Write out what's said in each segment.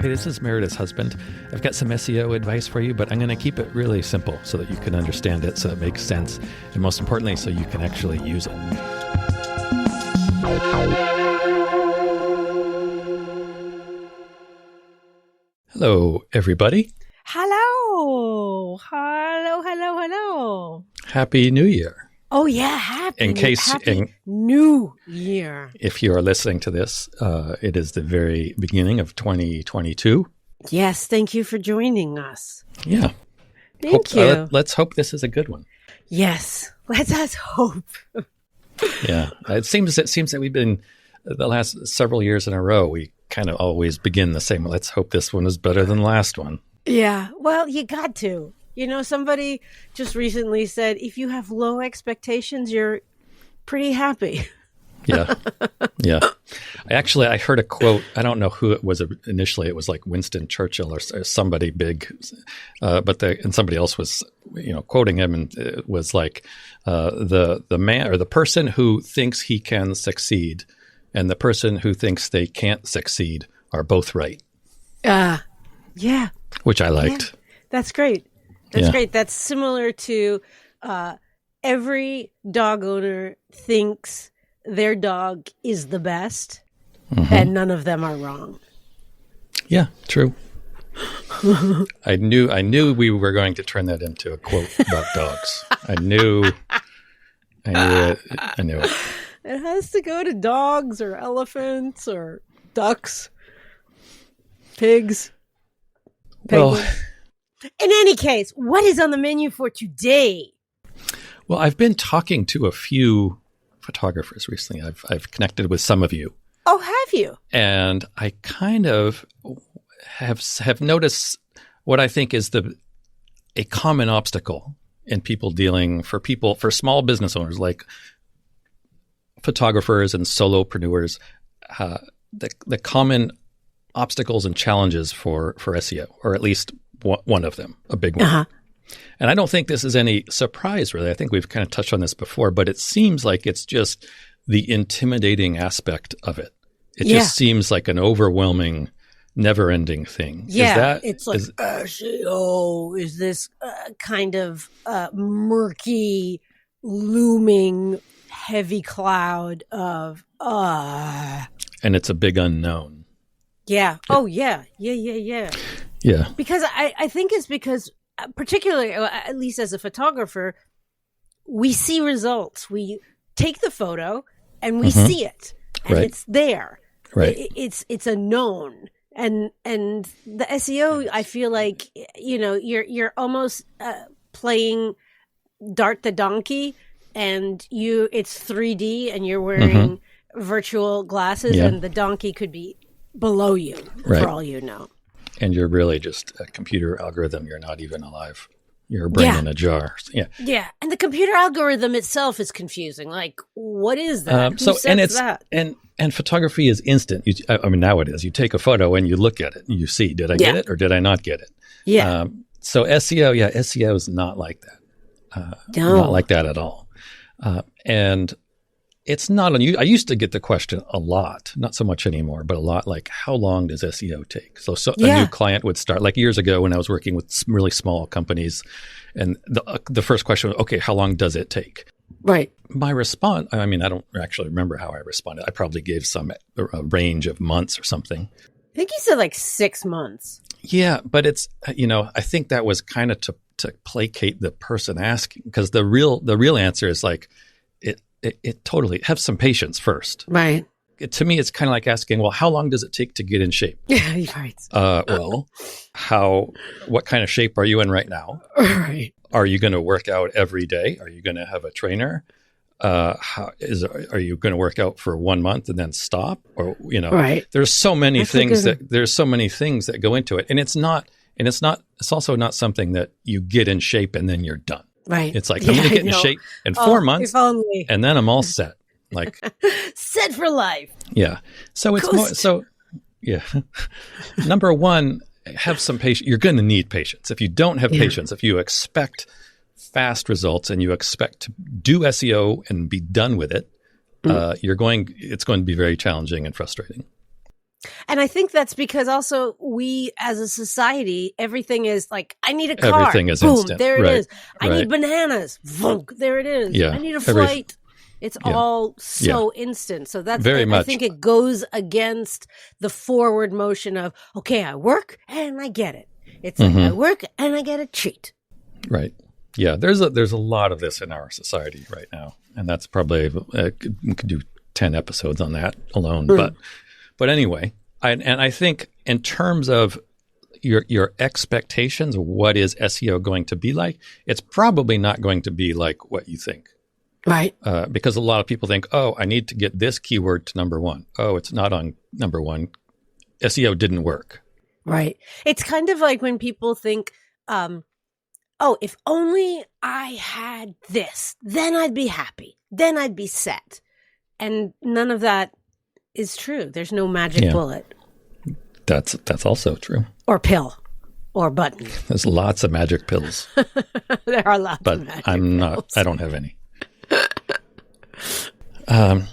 Hey, this is Meredith's husband. I've got some SEO advice for you, but I'm going to keep it really simple so that you can understand it, so it makes sense, and most importantly, so you can actually use it. Hello, everybody. Hello. Hello, hello, hello. Happy New Year. Oh, yeah. Happy New Year. If you are listening to this, it is the very beginning of 2022. Yes, thank you for joining us. Yeah. Thank you. Let's hope this is a good one. Yes, let us hope. Yeah. It seems that we've been, the last several years in a row, we kind of always begin the same. Let's hope this one is better than the last one. Yeah. Well, you got to. You know, somebody just recently said, if you have low expectations, you're pretty happy. Yeah. Yeah. I heard a quote. I don't know who it was initially. It was like Winston Churchill or somebody big, and somebody else was, quoting him, and it was like, the man or the person who thinks he can succeed and the person who thinks they can't succeed are both right. Yeah. Which I liked. Yeah. That's great. That's great. That's similar to every dog owner thinks their dog is the best, and none of them are wrong. Yeah, true. I knew we were going to turn that into a quote about dogs. I knew it. It has to go to dogs or elephants or ducks, pigs. Well, in any case, what is on the menu for today? Well, I've been talking to a few photographers recently. I've connected with some of you. Oh, have you? And I kind of have noticed what I think is a common obstacle in for small business owners like photographers and solopreneurs, the common obstacles and challenges for SEO, or at least one of them, a big one. Uh-huh. And I don't think this is any surprise, really. I think we've kind of touched on this before, but it seems like it's just the intimidating aspect of it. It just seems like an overwhelming, never-ending thing. Yeah, it's like SEO is this kind of murky, looming, heavy cloud of And it's a big unknown. Yeah. Oh, yeah. Yeah. Because I think it's because, particularly, at least as a photographer, we see results. We take the photo and we see it, and it's there. Right. It's a known. And the SEO, I feel like, you're almost playing Dart the Donkey, and it's 3D, and you're wearing virtual glasses, and the donkey could be below you for all you know. And you're really just a computer algorithm. You're not even alive. You're a brain in a jar. Yeah. Yeah. And the computer algorithm itself is confusing. Like, what is that? Who sets that? And photography is instant. Now it is. You take a photo and you look at it and you see, did I get it or did I not get it? Yeah. So SEO is not like that. Not like that at all. And it's not unusual. I used to get the question a lot, not so much anymore, but a lot, like, how long does SEO take? So a new client would start, like years ago when I was working with really small companies, and the first question was, okay, how long does it take? Right. My response, I don't actually remember how I responded. I probably gave a range of months or something. I think you said like 6 months. Yeah, but it's, I think that was kind of to placate the person asking, because the real answer is like, it totally, have some patience first. Right. To me, it's kind of like asking, well, how long does it take to get in shape? Yeah, right. Well, what kind of shape are you in right now? Right. Are you going to work out every day? Are you going to have a trainer? Are you going to work out for 1 month and then stop? Or, right. There's so many things that go into it. And it's also not something that you get in shape and then you're done. Right. It's like, I'm going to get in shape in 4 months, and then I'm all set. Like set for life. Yeah. So it's more, so yeah. Number one, have some patience. You're going to need patience. If you don't have patience, if you expect fast results and you expect to do SEO and be done with it, it's going to be very challenging and frustrating. And I think that's because also we as a society, everything is like, I need a car. Everything is boom, instant. there it Right. is. I need bananas. Vunk, there it is. Yeah. I need a flight. It's all so Yeah. instant. So that's Very much. I think it goes against the forward motion of, okay, I work and I get it. It's like I work and I get a treat. Right. Yeah. There's a lot of this in our society right now, and that's probably we could do 10 episodes on that alone. But anyway, I think in terms of your expectations, what is SEO going to be like? It's probably not going to be like what you think. Right. Because a lot of people think, oh, I need to get this keyword to number one. Oh, it's not on number one. SEO didn't work. Right. It's kind of like when people think, oh, if only I had this, then I'd be happy. Then I'd be set. And none of that is true. There's no magic bullet. That's also true. Or pill. Or button. There's lots of magic pills. There are lots but of magic pills. I don't have any. But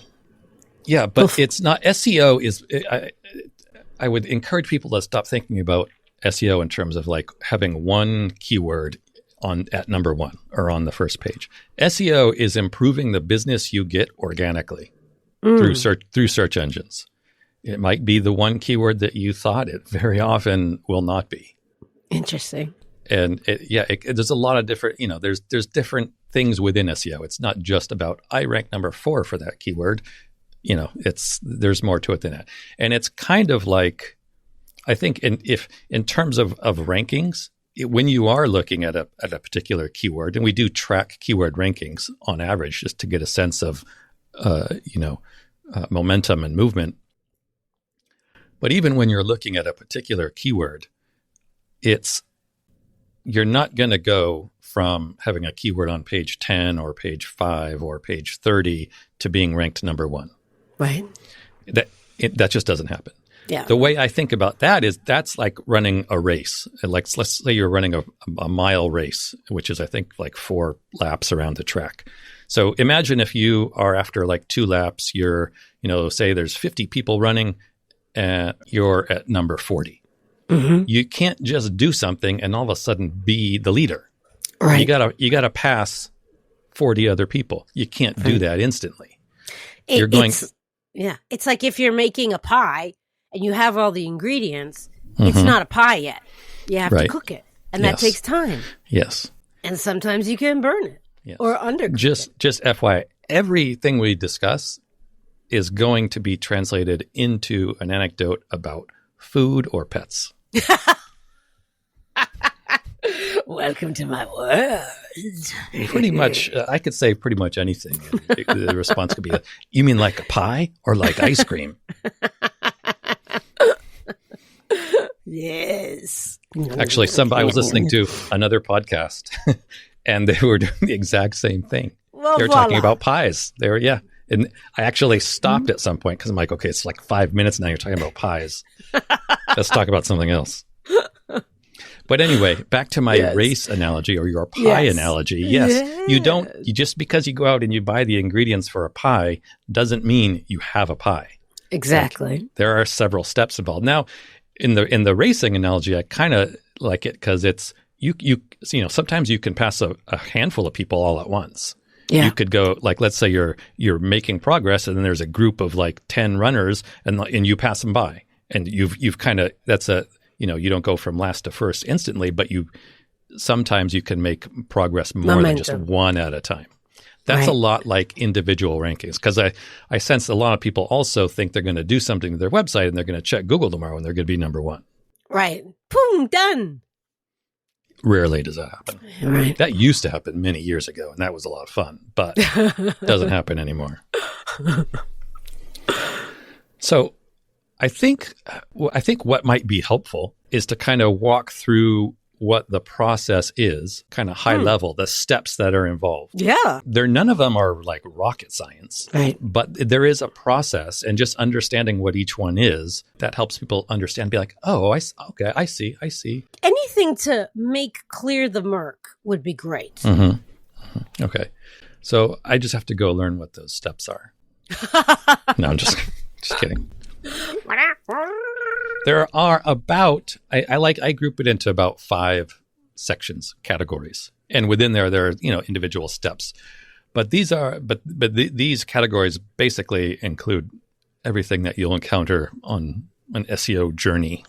Oof. It's not SEO is. I would encourage people to stop thinking about SEO in terms of like having one keyword at number one or on the first page. SEO is improving the business you get organically through search engines. It might be the one keyword that you thought. It very often will not be. Interesting. And there's a lot of different. There's different things within SEO. It's not just about I rank number 4 for that keyword. There's more to it than that. And it's kind of like, I think in terms of rankings, when you are looking at a particular keyword, and we do track keyword rankings on average just to get a sense of, momentum and movement. But even when you're looking at a particular keyword, you're not going to go from having a keyword on page 10 or page 5 or page 30 to being ranked number 1. Right. That just doesn't happen. Yeah. The way I think about that is that's like running a race. Like let's say you're running a mile race, which is I think like 4 laps around the track. So imagine if you are after like 2 laps, you're, say there's 50 people running and you're at number 40. Mm-hmm. You can't just do something and all of a sudden be the leader. Right. You gotta pass 40 other people. You can't do that instantly. It's like if you're making a pie and you have all the ingredients, it's not a pie yet. You have to cook it, and that takes time. Yes. And sometimes you can burn it or undercook it. Just FYI, everything we discuss is going to be translated into an anecdote about food or pets. Welcome to my world. Pretty much, I could say pretty much anything. The response could be, you mean like a pie or like ice cream? Yes. Actually, I was listening to another podcast, and they were doing the exact same thing. Well, they were talking about pies. And I actually stopped at some point because I'm like, okay, it's like 5 minutes now. You're talking about pies. Let's talk about something else. But anyway, back to my race analogy or your pie analogy. Yes, you don't. Just because you go out and you buy the ingredients for a pie doesn't mean you have a pie. Exactly. Like, there are several steps involved. Now, in the racing analogy, I kind of like it because it's you sometimes you can pass a handful of people all at once. Yeah. You could go like, let's say you're making progress, and then there's a group of like 10 runners, and you pass them by, and you've kind of you don't go from last to first instantly, but sometimes you can make progress more than just one at a time. That's a lot like individual rankings, because I sense a lot of people also think they're going to do something to their website and they're going to check Google tomorrow and they're going to be number 1. Right. Boom, done. Rarely does that happen. Right. That used to happen many years ago, and that was a lot of fun, but doesn't happen anymore. So I think what might be helpful is to kind of walk through what the process is, kind of high level, the steps that are involved. Yeah. None of them are like rocket science. Right. But there is a process, and just understanding what each one is, that helps people understand, be like, oh, I see. Anything to make clear the murk would be great. Mm-hmm. Okay. So I just have to go learn what those steps are. No, I'm just kidding. There are about, I group it into about 5 sections, categories. And within there are, individual steps. But these categories basically include everything that you'll encounter on an SEO journey.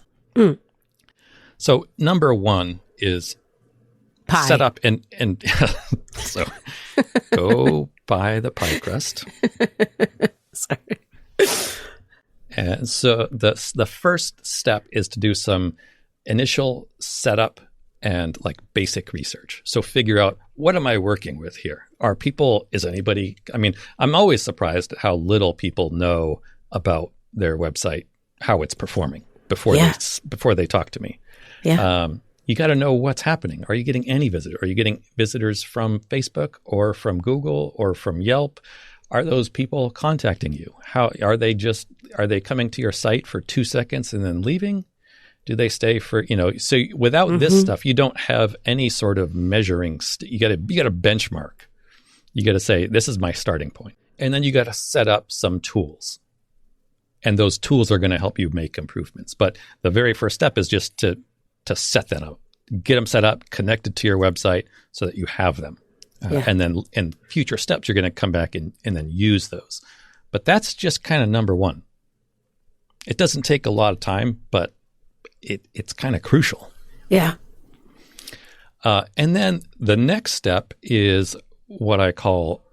So number 1 is pie. Set up and so go buy the pie crust. Sorry. And so the first step is to do some initial setup and like basic research. So figure out, what am I working with here? I'm always surprised at how little people know about their website, how it's performing before they talk to me. Yeah. You got to know what's happening. Are you getting any visitors? Are you getting visitors from Facebook or from Google or from Yelp? Are those people contacting you? How are they coming to your site for 2 seconds and then leaving? Do they stay for, so without this stuff, you don't have any sort of measuring. You got to benchmark. You got to say, this is my starting point. And then you got to set up some tools. And those tools are going to help you make improvements. But the very first step is just to set that up, get them set up, connected to your website so that you have them. And then in future steps, you're going to come back and then use those. But that's just kind of number 1. It doesn't take a lot of time, but it's kind of crucial. Yeah. And then the next step is what I call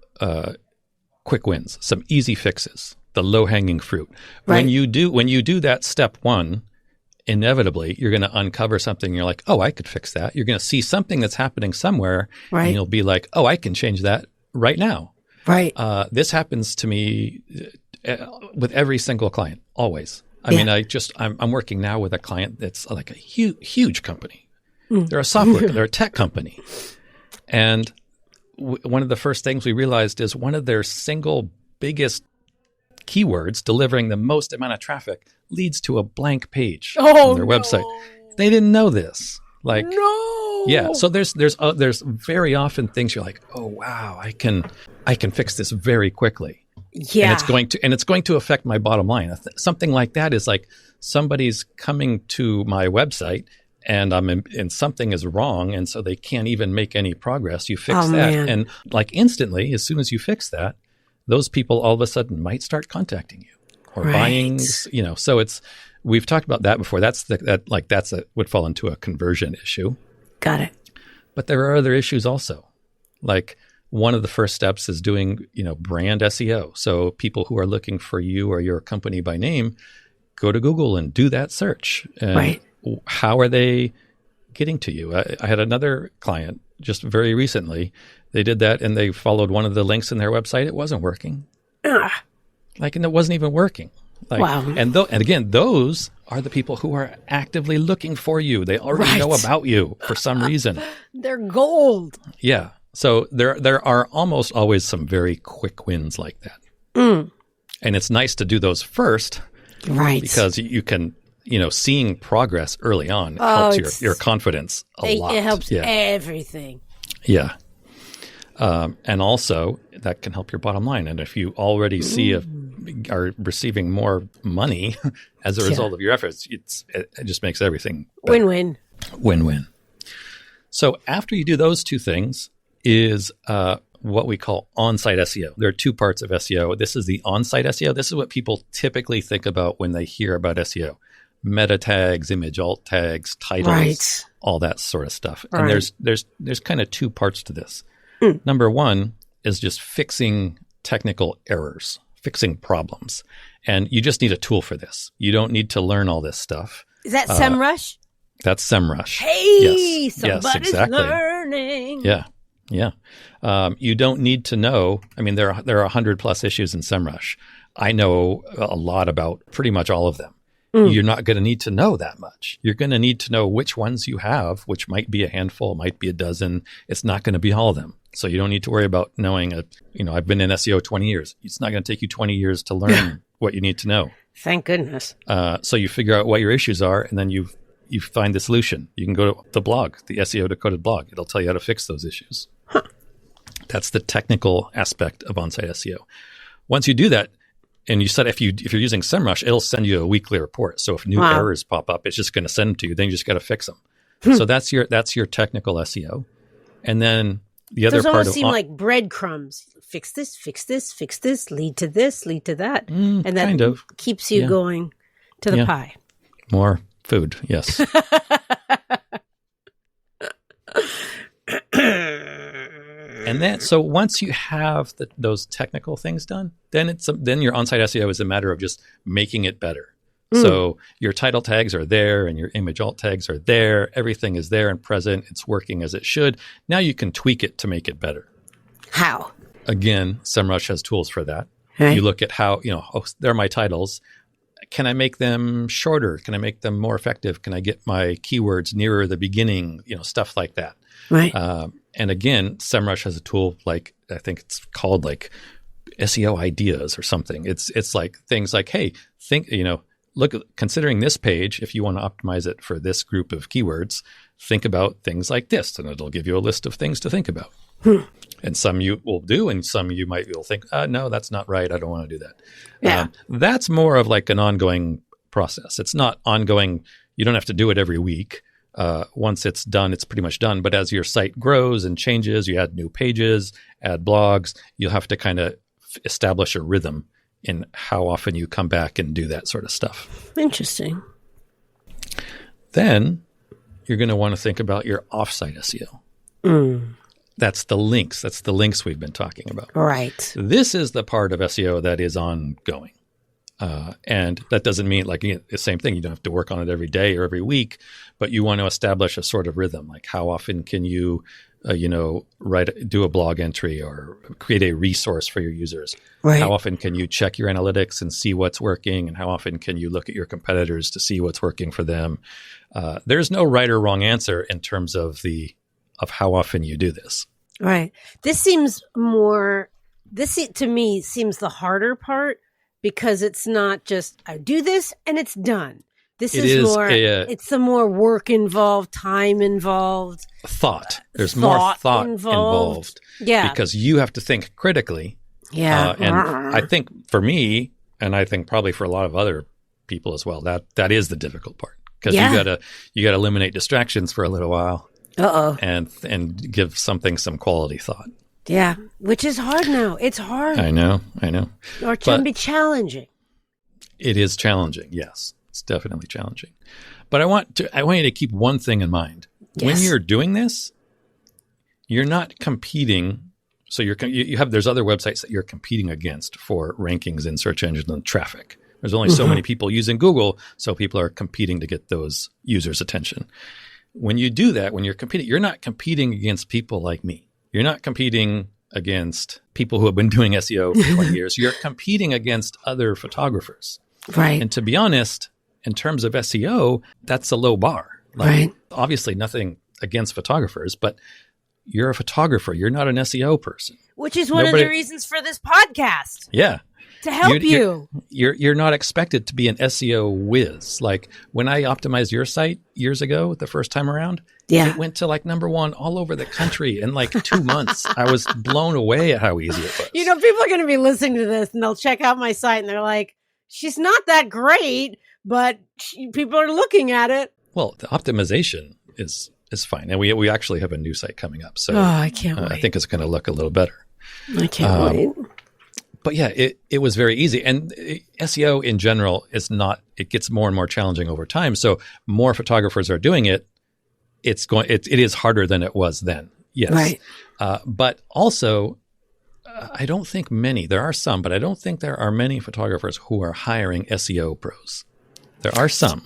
quick wins, some easy fixes, the low-hanging fruit. Right. When you do that step 1, inevitably, you're going to uncover something. You're like, oh, I could fix that. You're going to see something that's happening somewhere, and you'll be like, oh, I can change that right now. Right. This happens to me with every single client, always. I'm working now with a client that's like a huge company. They're they're a tech company. And one of the first things we realized is one of their single biggest keywords delivering the most amount of traffic leads to a blank page on their website. They didn't know this. Yeah. So there's very often things you're like, oh wow, I can fix this very quickly. Yeah. And it's going to affect my bottom line. Something like that is like somebody's coming to my website and and something is wrong, and so they can't even make any progress. You fix that, man. And like instantly, as soon as you fix that, those people all of a sudden might start contacting you or buying. So we've talked about that before. Would fall into a conversion issue. Got it. But there are other issues also, like. One of the first steps is doing, brand SEO. So people who are looking for you or your company by name, go to Google and do that search. And how are they getting to you? I had another client just very recently. They did that and they followed one of the links in their website. It wasn't working. And it wasn't even working. Wow. And again, those are the people who are actively looking for you. They already know about you for some reason. They're gold. Yeah. So there are almost always some very quick wins like that. And it's nice to do those first. Right. Because you can, seeing progress early on helps your confidence a lot. It helps everything. Yeah. And also that can help your bottom line. And if you already are receiving more money as a result of your efforts, it just makes everything better. Win-win. Win-win. So after you do those two things, is what we call on-site SEO. There are 2 parts of SEO. This is the on-site SEO. This is what people typically think about when they hear about SEO. Meta tags, image alt tags, titles, all that sort of stuff. And there's kind of 2 parts to this. Number 1 is just fixing technical errors, fixing problems. And you just need a tool for this. You don't need to learn all this stuff. Is that SEMrush? That's SEMrush. Hey, somebody's learning. Yeah. Yeah. You don't need to know. I mean, there are 100 plus issues in SEMrush. I know a lot about pretty much all of them. You're not going to need to know that much. You're going to need to know which ones you have, which might be a handful, might be a dozen. It's not going to be all of them. So you don't need to worry about knowing, I've been in SEO 20 years. It's not going to take you 20 years to learn what you need to know. Thank goodness. So you figure out what your issues are, and then you find the solution. You can go to the blog, the SEO Decoded blog. It'll tell you how to fix those issues. That's the technical aspect of on-site SEO. Once you do that, And you said if you're using SEMrush, it'll send you a weekly report. So if new errors pop up, it's just going to send them to you. Then you just got to fix them. So that's your technical SEO. And then the other Those part almost of seem like breadcrumbs. Fix this, fix this, fix this, lead to this, lead to that. And that kind of keeps you going to the pie. More food, yes. And then, so once you have those technical things done, then your on-site SEO is a matter of just making it better. So your title tags are there and your image alt tags are there. Everything is there and present. It's working as it should. Now you can tweak it to make it better. How? Again, SEMrush has tools for that. Right. You look at how, they're my titles. Can I make them shorter? Can I make them more effective? Can I get my keywords nearer the beginning? Stuff like that. Right. And again, SEMrush has a tool like, I think it's called like SEO ideas or something. It's like things like, hey, look, considering this page, if you want to optimize it for this group of keywords, think about things like this, and it'll give you a list of things to think about. And some you will do, and some you'll think, no, that's not right. I don't want to do that. Yeah. That's more of like an ongoing process. It's not ongoing. You don't have to do it every week. Once it's done, it's pretty much done. But as your site grows and changes, you add new pages, add blogs, you'll have to kind of establish a rhythm in how often you come back and do that sort of stuff. Interesting. Then you're going to want to think about your off-site SEO. That's the links. That's the links we've been talking about. Right. This is the part of SEO that is ongoing. And that doesn't mean the same thing. You don't have to work on it every day or every week, but you want to establish a sort of rhythm. Like how often can you, do a blog entry or create a resource for your users? Right. How often can you check your analytics and see what's working? And how often can you look at your competitors to see what's working for them? There's no right or wrong answer in terms of how often you do this. Right. This to me seems the harder part, because it's not just I do this and it's done. It's the more work involved, time involved. Thought. There's more thought involved. Yeah. Because you have to think critically. Yeah. And I think for me, and I think probably for a lot of other people as well, that is the difficult part. Because you gotta eliminate distractions for a little while. And give something some quality thought. Yeah, which is hard now. It's hard. I know. Or it can be challenging. It is challenging, yes. It's definitely challenging. But I want you to keep one thing in mind. Yes. When you're doing this, you're not competing. So there's other websites that you're competing against for rankings in search engines and traffic. There's only so many people using Google, so people are competing to get those users' attention. When you do that, when you're competing, you're not competing against people like me. You're not competing against people who have been doing SEO for 20 years. You're competing against other photographers. Right. And to be honest, in terms of SEO, that's a low bar. Right. Obviously, nothing against photographers, but you're a photographer. You're not an SEO person. Which is one of the reasons for this podcast. Yeah. To help you. You're not expected to be an SEO whiz. Like when I optimized your site years ago, the first time around, it went to number one all over the country in 2 months. I was blown away at how easy it was. People are going to be listening to this and they'll check out my site and they're like, she's not that great, but people are looking at it. Well, the optimization is fine. And we actually have a new site coming up. So I can't wait. I think it's going to look a little better. I can't wait. But yeah, it was very easy. And SEO in general it gets more and more challenging over time. So more photographers are doing it. It is harder than it was then. Yes. Right. But also, I don't think there are some, but I don't think there are many photographers who are hiring SEO pros. There are some.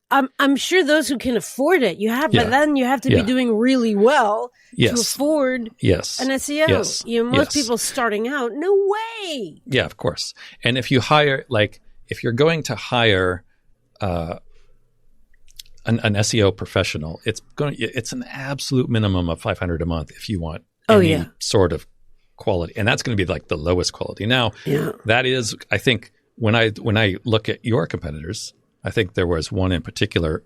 I'm sure those who can afford it, but then you have to be doing really well to afford an SEO. Yes. Most people starting out, no way. Yeah, of course. And if you hire, if you're going to hire an SEO professional, it's an absolute minimum of $500 a month if you want any sort of quality, and that's going to be the lowest quality. Now, that is, I think, when I look at your competitors. I think there was one in particular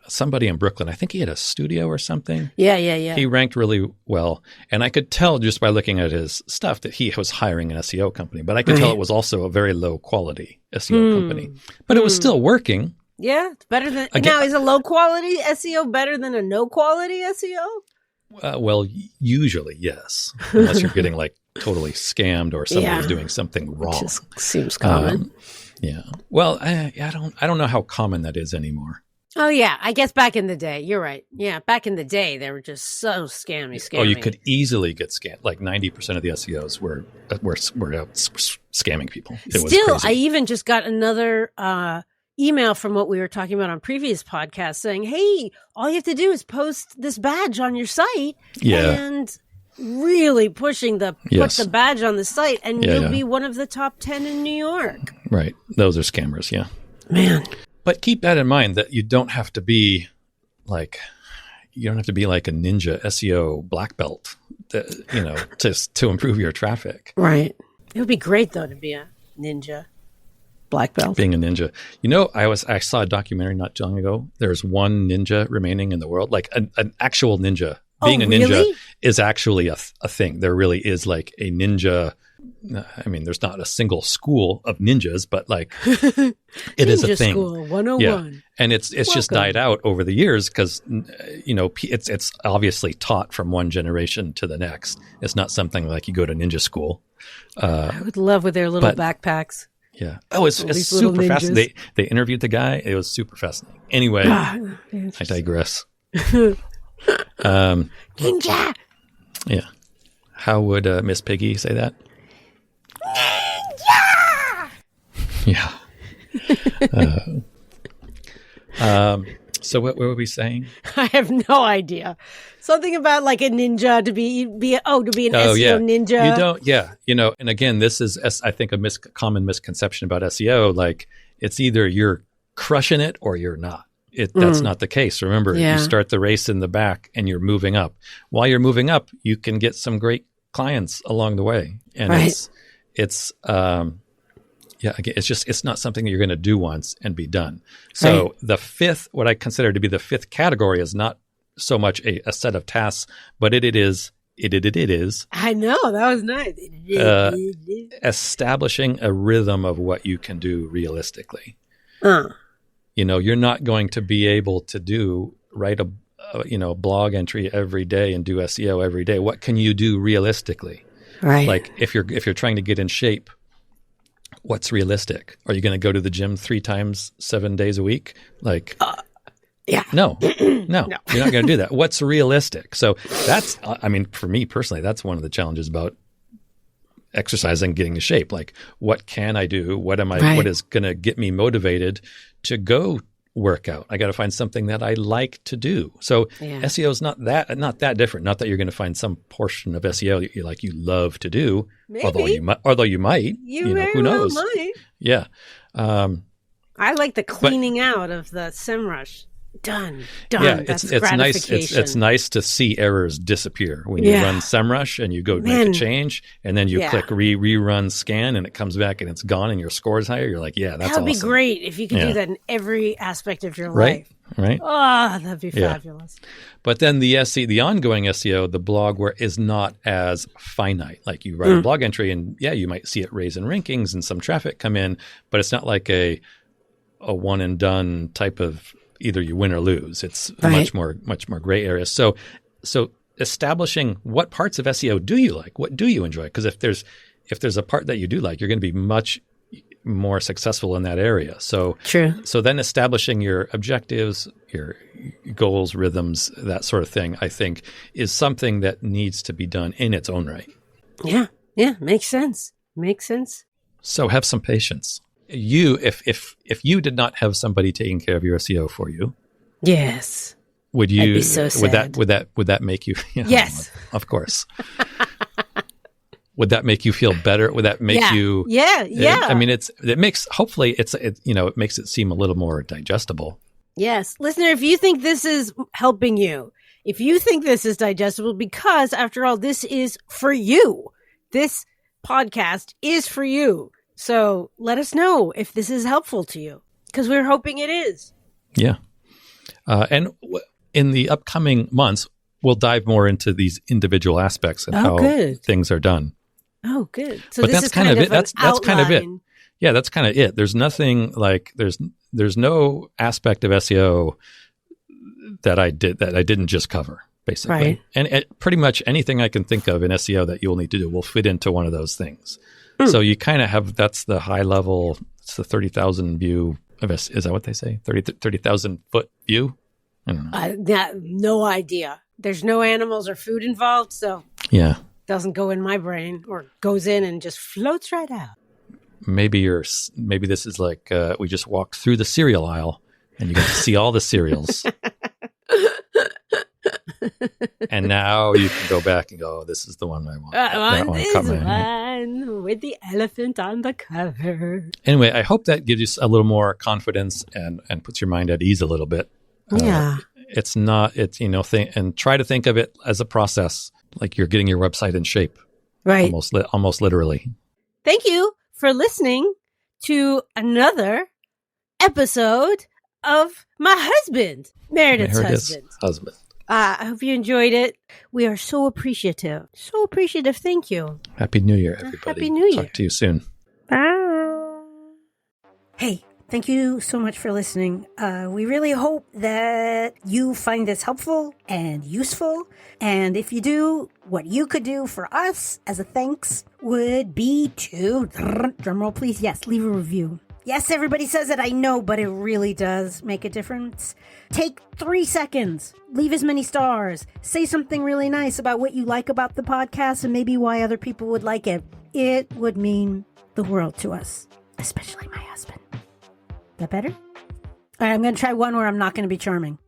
somebody in Brooklyn. I think he had a studio or something. Yeah. He ranked really well. And I could tell just by looking at his stuff that he was hiring an SEO company. But I could tell it was also a very low quality SEO company. But it was still working. Yeah, it's better than... Now, is a low quality SEO better than a no quality SEO? Well, usually, yes. Unless you're getting like totally scammed or somebody's doing something wrong. Which just seems common. Yeah. Well, I don't know how common that is anymore. Oh, yeah. I guess back in the day. You're right. Yeah. Back in the day, they were just so scammy. Oh, you could easily get scammed. Like 90% of the SEOs were out scamming people. It was Still, crazy. I even just got another email from what we were talking about on previous podcasts saying, hey, all you have to do is post this badge on your site. Yeah. And really pushing put the badge on the site, and you'll be one of the top 10 in New York. Right. Those are scammers. Yeah. Man. But keep that in mind that you don't have to be like a ninja SEO black belt, to improve your traffic. Right. It would be great though to be a ninja black belt. Being a ninja. I saw a documentary not too long ago. There's one ninja remaining in the world, like an actual ninja. Being a ninja really? is actually a thing. There really is like a ninja. I mean, there's not a single school of ninjas, but like it is a thing. School 101. Yeah. And it's just died out over the years because, it's obviously taught from one generation to the next. It's not something like you go to ninja school. I would love with their little backpacks. Yeah. Oh, it's super fascinating. They interviewed the guy. It was super fascinating. Anyway, I digress. Ninja. Yeah. How would Miss Piggy say that? Ninja. Yeah. So what were we saying? I have no idea. Something about like a ninja to be an SEO ninja. You don't. Yeah. And again, this is I think a common misconception about SEO. Like it's either you're crushing it or you're not. That's not the case. Remember, you start the race in the back and you're moving up. While you're moving up, you can get some great clients along the way. And it's not something that you're going to do once and be done. So what I consider to be the fifth category is not so much a set of tasks, but it is. I know, that was nice. Establishing a rhythm of what you can do realistically. You're not going to be able to write a blog entry every day and do SEO every day. What can you do realistically? Right. Like if you're trying to get in shape, what's realistic? Are you going to go to the gym 3 times 7 days a week? Like, no, you're not going to do that. What's realistic? So that's, for me personally, that's one of the challenges about exercising, getting in shape. Like, what can I do? What is going to get me motivated to go work out? I got to find something that I like to do. So SEO is not that different. Not that you're going to find some portion of SEO that you love to do. Maybe. Although you might, who knows? Might. Yeah. I like the cleaning out of the SEMrush. Done. Yeah, That's it's nice. It's nice to see errors disappear when you run SEMrush and you go make a change, and then you click rerun scan, and it comes back and it's gone, and your score is higher. You're like, that's awesome. That would be great if you could do that in every aspect of your life. Right. Oh, that'd be fabulous. But then the ongoing SEO, the blog is not as finite. Like you write a blog entry, and you might see it raise in rankings and some traffic come in, but it's not like a one and done type of. Either you win or lose. It's much more gray area. So establishing what parts of SEO do you like? What do you enjoy? Because if there's a part that you do like, you're going to be much more successful in that area. So true. So then establishing your objectives, your goals, rhythms, that sort of thing, I think is something that needs to be done in its own right. Yeah. Makes sense. So have some patience. If you did not have somebody taking care of your SEO for you, yes, would you? I'd be so sad. Would that make you? Yes, of course. Would that make you feel better? Would that make you? Yeah. It makes it makes it seem a little more digestible. Yes, listener, if you think this is helping you, if you think this is digestible, because after all, this is for you. This podcast is for you. So let us know if this is helpful to you, because we're hoping it is. Yeah. In the upcoming months, we'll dive more into these individual aspects and how things are done. Oh, good. So but this is kind of it. That's kind of it. Yeah, that's kind of it. There's nothing like there's no aspect of SEO that I didn't just cover, basically. Right. And pretty much anything I can think of in SEO that you'll need to do will fit into one of those things. So you kind of have, that's the high level, it's the 30,000 view of SEO. Is that what they say? 30,000 foot view? I don't know. No idea. There's no animals or food involved, so yeah, doesn't go in my brain, or goes in and just floats right out. Maybe this is like we just walked through the cereal aisle and you got to see all the cereals. And now you can go back and go, oh, this is the one I want. That one with the elephant on the cover. Anyway, I hope that gives you a little more confidence and puts your mind at ease a little bit. Yeah. And try to think of it as a process, like you're getting your website in shape. Right. Almost literally. Thank you for listening to another episode of My Husband, Meredith's Husband. I hope you enjoyed it. We are so appreciative. So appreciative. Thank you. Happy New Year, everybody. Happy New Year. Talk to you soon. Bye. Hey, thank you so much for listening. We really hope that you find this helpful and useful. And if you do, what you could do for us as a thanks would be to, drumroll please, yes, leave a review. Yes, everybody says it, I know, but it really does make a difference. Take 3 seconds, leave as many stars, say something really nice about what you like about the podcast and maybe why other people would like it. It would mean the world to us, especially my husband. That better? All right, I'm going to try one where I'm not going to be charming.